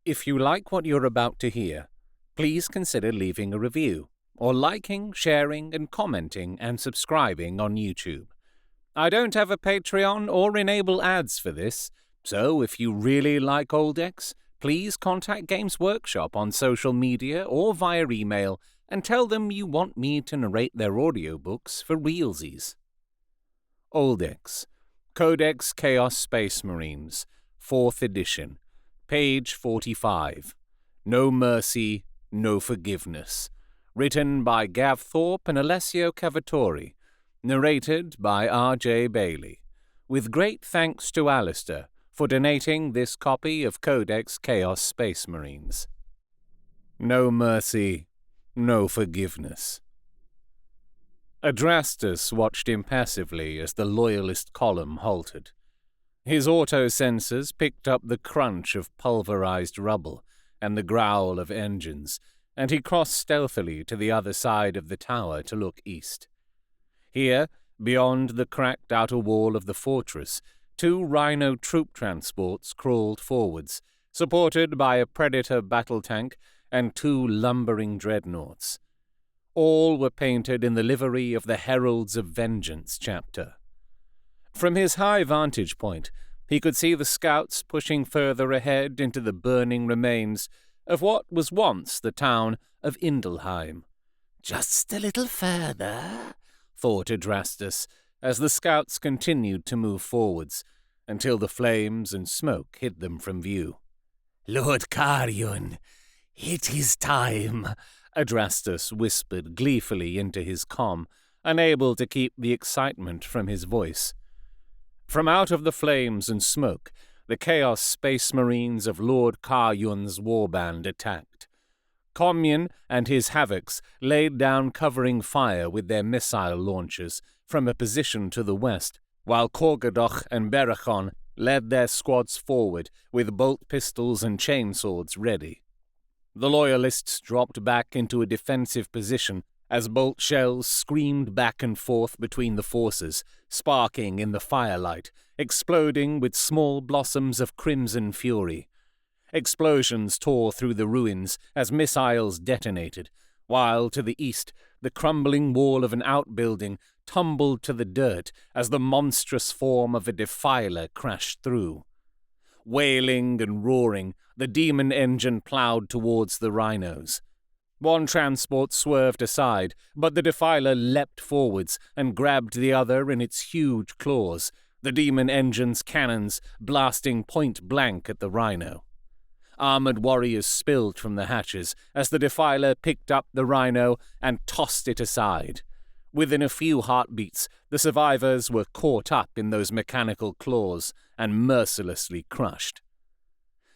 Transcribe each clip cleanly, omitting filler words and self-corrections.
If you like what you're about to hear, please consider leaving a review, or liking, sharing, and commenting and subscribing on YouTube. I don't have a Patreon or enable ads for this, so if you really like Oldex, please contact Games Workshop on social media or via email and tell them you want me to narrate their audiobooks for realsies. Oldex, Codex Chaos Space Marines, 4th edition, page 45. No Mercy, No Forgiveness. Written by Gav Thorpe and Alessio Cavatore. Narrated by R.J. Bailey. With great thanks to Alistair for donating this copy of Codex Chaos Space Marines. No Mercy, No Forgiveness. Adrastus watched impassively as the Loyalist column halted. His auto-sensors picked up the crunch of pulverized rubble and the growl of engines, and he crossed stealthily to the other side of the tower to look east. Here, beyond the cracked outer wall of the fortress, 2 Rhino troop transports crawled forwards, supported by a Predator battle tank and 2 lumbering dreadnoughts. All were painted in the livery of the Heralds of Vengeance chapter. From his high vantage point, he could see the scouts pushing further ahead into the burning remains of what was once the town of Indelheim. "Just a little further," thought Adrastus, as the scouts continued to move forwards, until the flames and smoke hid them from view. "Lord Carrion, it is time," Adrastus whispered gleefully into his comm, unable to keep the excitement from his voice. From out of the flames and smoke, the Chaos Space Marines of Lord Karyun's warband attacked. Comyun and his Havocs laid down covering fire with their missile launchers from a position to the west, while Korgadoch and Berachon led their squads forward with bolt pistols and chainswords ready. The Loyalists dropped back into a defensive position as bolt shells screamed back and forth between the forces, sparking in the firelight, exploding with small blossoms of crimson fury. Explosions tore through the ruins as missiles detonated, while to the east the crumbling wall of an outbuilding tumbled to the dirt as the monstrous form of a defiler crashed through. Wailing and roaring, the demon engine plowed towards the rhinos. One transport swerved aside, but the defiler leapt forwards and grabbed the other in its huge claws, the demon engine's cannons blasting point-blank at the rhino. Armored warriors spilled from the hatches as the defiler picked up the rhino and tossed it aside. Within a few heartbeats, the survivors were caught up in those mechanical claws and mercilessly crushed.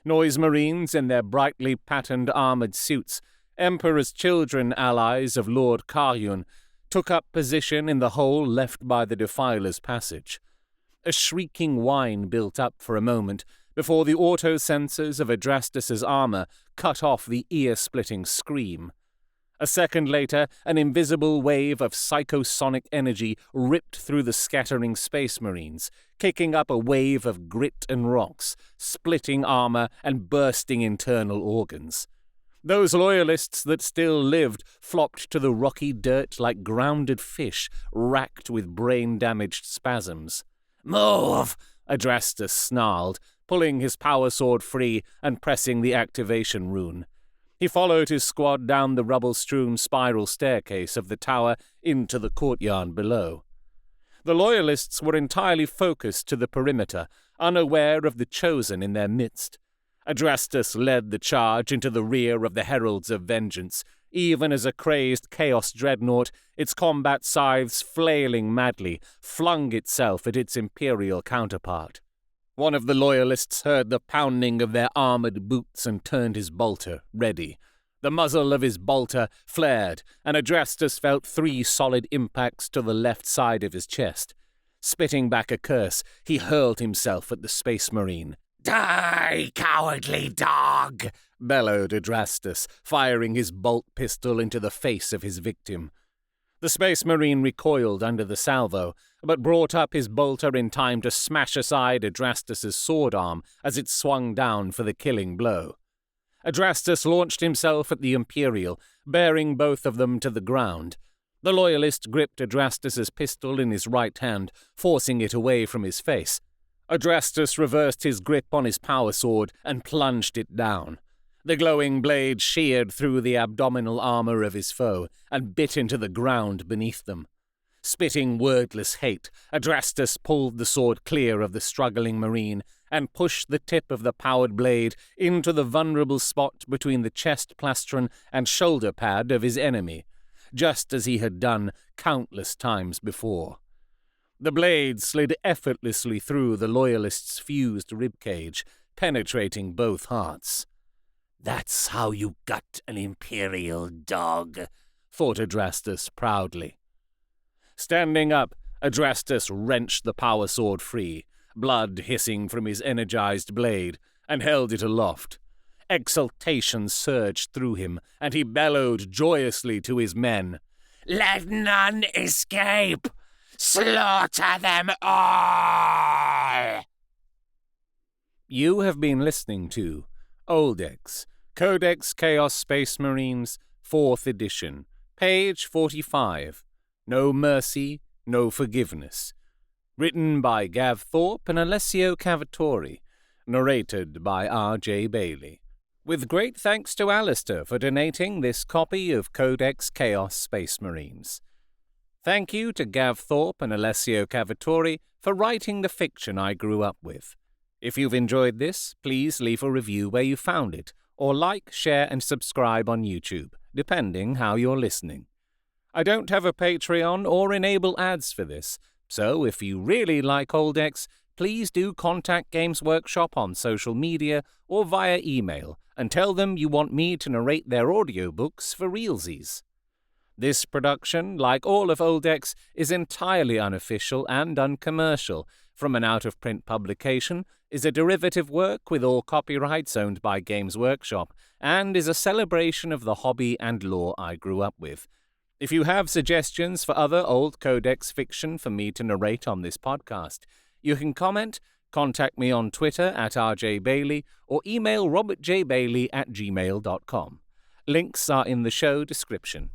Noise Marines in their brightly patterned armored suits, Emperor's Children allies of Lord Karyun, took up position in the hole left by the defiler's passage. A shrieking whine built up for a moment before the auto-sensors of Adrastus's armor cut off the ear-splitting scream. A second later, an invisible wave of psychosonic energy ripped through the scattering Space Marines, kicking up a wave of grit and rocks, splitting armor and bursting internal organs. Those Loyalists that still lived flopped to the rocky dirt like grounded fish, racked with brain-damaged spasms. "Move!" Adrastus snarled, pulling his power sword free and pressing the activation rune. He followed his squad down the rubble-strewn spiral staircase of the tower into the courtyard below. The Loyalists were entirely focused to the perimeter, unaware of the Chosen in their midst. Adrastus led the charge into the rear of the Heralds of Vengeance, even as a crazed Chaos Dreadnought, its combat scythes flailing madly, flung itself at its Imperial counterpart. One of the Loyalists heard the pounding of their armored boots and turned his bolter, ready. The muzzle of his bolter flared, and Adrastus felt 3 solid impacts to the left side of his chest. Spitting back a curse, he hurled himself at the Space Marine. "Die, cowardly dog!" bellowed Adrastus, firing his bolt pistol into the face of his victim. The Space Marine recoiled under the salvo, but brought up his bolter in time to smash aside Adrastus's sword arm as it swung down for the killing blow. Adrastus launched himself at the Imperial, bearing both of them to the ground. The Loyalist gripped Adrastus's pistol in his right hand, forcing it away from his face. Adrastus reversed his grip on his power sword and plunged it down. The glowing blade sheared through the abdominal armor of his foe and bit into the ground beneath them. Spitting wordless hate, Adrastus pulled the sword clear of the struggling marine and pushed the tip of the powered blade into the vulnerable spot between the chest plastron and shoulder pad of his enemy, just as he had done countless times before. The blade slid effortlessly through the Loyalist's fused ribcage, penetrating both hearts. "That's how you got an Imperial dog," thought Adrastus proudly. Standing up, Adrastus wrenched the power sword free, blood hissing from his energized blade, and held it aloft. Exultation surged through him, and he bellowed joyously to his men, "Let none escape! Slaughter them all!" You have been listening to Oldex, Codex Chaos Space Marines, 4th edition, page 45, No Mercy, No Forgiveness. Written by Gav Thorpe and Alessio Cavatore. Narrated by R.J. Bailey. With great thanks to Alistair for donating this copy of Codex Chaos Space Marines. Thank you to Gav Thorpe and Alessio Cavatore for writing the fiction I grew up with. If you've enjoyed this, please leave a review where you found it, or like, share, and subscribe on YouTube, depending how you're listening. I don't have a Patreon or enable ads for this, so if you really like Oldex, please do contact Games Workshop on social media or via email and tell them you want me to narrate their audiobooks for realsies. This production, like all of Oldex, is entirely unofficial and uncommercial. From an out-of-print publication, is a derivative work with all copyrights owned by Games Workshop, and is a celebration of the hobby and lore I grew up with. If you have suggestions for other old Codex fiction for me to narrate on this podcast, you can comment, contact me on Twitter at rjbailey, or email robertjbailey@gmail.com. Links are in the show description.